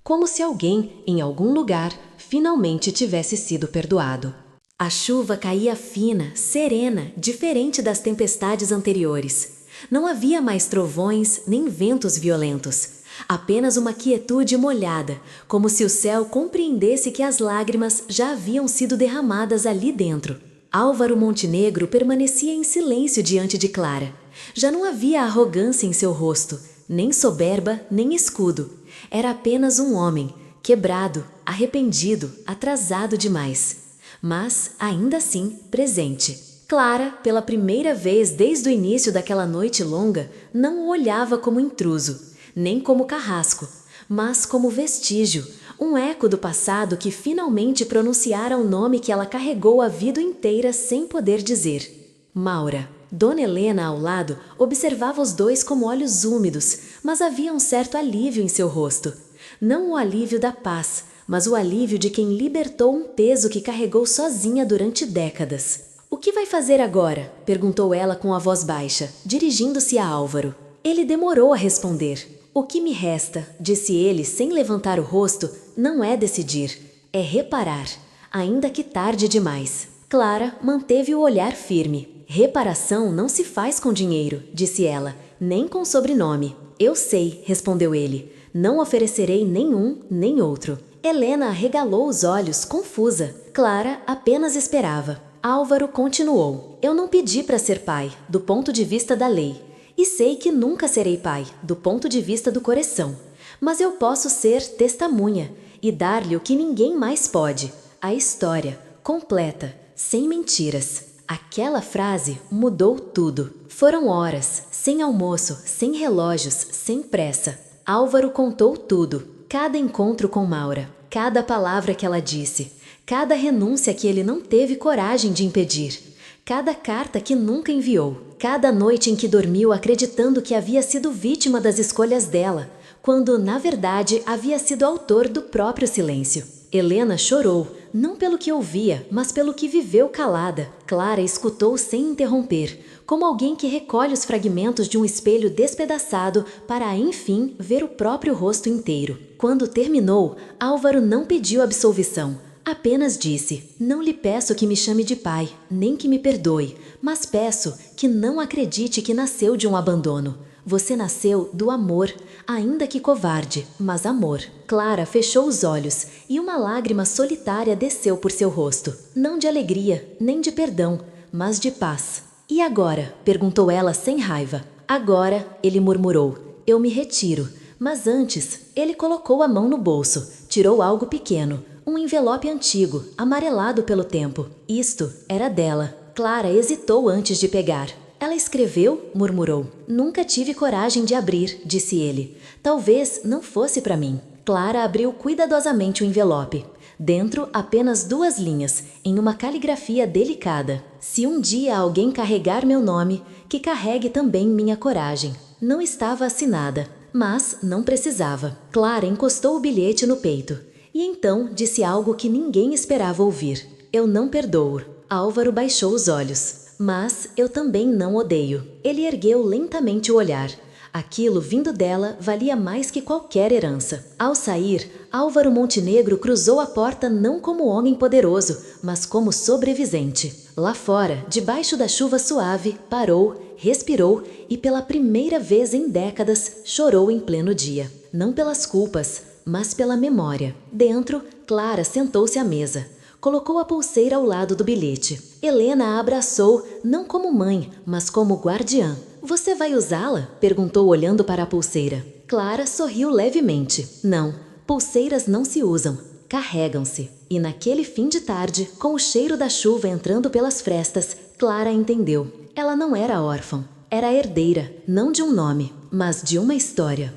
Como se alguém, em algum lugar, finalmente tivesse sido perdoado. A chuva caía fina, serena, diferente das tempestades anteriores. Não havia mais trovões nem ventos violentos. Apenas uma quietude molhada, como se o céu compreendesse que as lágrimas já haviam sido derramadas ali dentro. Álvaro Montenegro permanecia em silêncio diante de Clara. Já não havia arrogância em seu rosto, nem soberba, nem escudo. Era apenas um homem, quebrado, arrependido, atrasado demais. Mas, ainda assim, presente. Clara, pela primeira vez desde o início daquela noite longa, não o olhava como intruso, nem como carrasco, mas como vestígio, um eco do passado que finalmente pronunciara o nome que ela carregou a vida inteira sem poder dizer. Maura. Dona Helena, ao lado, observava os dois como olhos úmidos, mas havia um certo alívio em seu rosto. Não o alívio da paz, mas o alívio de quem libertou um peso que carregou sozinha durante décadas. "O que vai fazer agora?" perguntou ela com a voz baixa, dirigindo-se a Álvaro. Ele demorou a responder. "O que me resta", disse ele sem levantar o rosto, "não é decidir, é reparar, ainda que tarde demais." Clara manteve o olhar firme. "Reparação não se faz com dinheiro", disse ela, "nem com sobrenome." "Eu sei", respondeu ele. "Não oferecerei nenhum nem outro." Helena arregalou os olhos, confusa. Clara apenas esperava. Álvaro continuou. "Eu não pedi para ser pai, do ponto de vista da lei. E sei que nunca serei pai, do ponto de vista do coração. Mas eu posso ser testemunha e dar-lhe o que ninguém mais pode. A história, completa, sem mentiras." Aquela frase mudou tudo. Foram horas, sem almoço, sem relógios, sem pressa. Álvaro contou tudo. Cada encontro com Maura, cada palavra que ela disse, cada renúncia que ele não teve coragem de impedir, cada carta que nunca enviou, cada noite em que dormiu acreditando que havia sido vítima das escolhas dela, quando, na verdade, havia sido autor do próprio silêncio. Helena chorou, não pelo que ouvia, mas pelo que viveu calada. Clara escutou sem interromper, como alguém que recolhe os fragmentos de um espelho despedaçado para, enfim, ver o próprio rosto inteiro. Quando terminou, Álvaro não pediu absolvição. Apenas disse: "Não lhe peço que me chame de pai, nem que me perdoe, mas peço que não acredite que nasceu de um abandono. Você nasceu do amor, ainda que covarde, mas amor." Clara fechou os olhos e uma lágrima solitária desceu por seu rosto. Não de alegria, nem de perdão, mas de paz. "E agora?" perguntou ela sem raiva. "Agora", ele murmurou, "eu me retiro." Mas antes, ele colocou a mão no bolso, tirou algo pequeno, um envelope antigo, amarelado pelo tempo. Isto era dela. Clara hesitou antes de pegar. "Ela escreveu?" murmurou. "Nunca tive coragem de abrir", disse ele. "Talvez não fosse para mim." Clara abriu cuidadosamente o envelope. Dentro, apenas 2 linhas, em uma caligrafia delicada. "Se um dia alguém carregar meu nome, que carregue também minha coragem." Não estava assinada, mas não precisava. Clara encostou o bilhete no peito. E então disse algo que ninguém esperava ouvir. "Eu não perdoo." Álvaro baixou os olhos. "Mas eu também não odeio." Ele ergueu lentamente o olhar. Aquilo vindo dela valia mais que qualquer herança. Ao sair, Álvaro Montenegro cruzou a porta não como homem poderoso, mas como sobrevivente. Lá fora, debaixo da chuva suave, parou, respirou e pela primeira vez em décadas chorou em pleno dia. Não pelas culpas, mas pela memória. Dentro, Clara sentou-se à mesa. Colocou a pulseira ao lado do bilhete. Helena a abraçou, não como mãe, mas como guardiã. "Você vai usá-la?" perguntou olhando para a pulseira. Clara sorriu levemente. "Não, pulseiras não se usam, carregam-se." E naquele fim de tarde, com o cheiro da chuva entrando pelas frestas, Clara entendeu. Ela não era órfã, era herdeira, não de um nome, mas de uma história.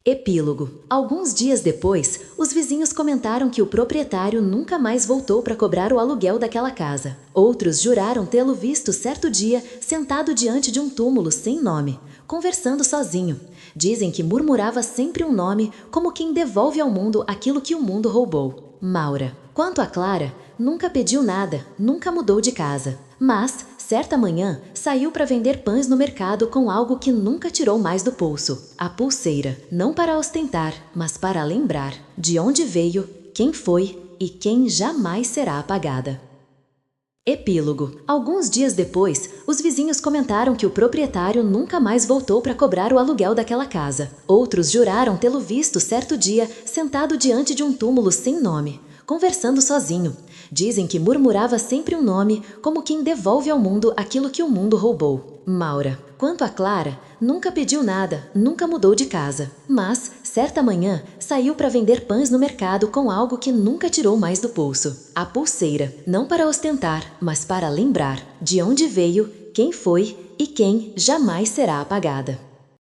Epílogo. Alguns dias depois, os vizinhos comentaram que o proprietário nunca mais voltou para cobrar o aluguel daquela casa. Outros juraram tê-lo visto certo dia sentado diante de um túmulo sem nome, conversando sozinho. Dizem que murmurava sempre um nome, como quem devolve ao mundo aquilo que o mundo roubou. Maura. Quanto a Clara, nunca pediu nada, nunca mudou de casa. Mas, certa manhã, saiu para vender pães no mercado com algo que nunca tirou mais do bolso. A pulseira, não para ostentar, mas para lembrar de onde veio, quem foi e quem jamais será apagada. Epílogo. Alguns dias depois, os vizinhos comentaram que o proprietário nunca mais voltou para cobrar o aluguel daquela casa. Outros juraram tê-lo visto certo dia sentado diante de um túmulo sem nome, conversando sozinho. Dizem que murmurava sempre um nome, como quem devolve ao mundo aquilo que o mundo roubou. Maura. Quanto a Clara, nunca pediu nada, nunca mudou de casa. Mas, certa manhã, saiu para vender pães no mercado com algo que nunca tirou mais do pulso. A pulseira, não para ostentar, mas para lembrar de onde veio, quem foi e quem jamais será apagada.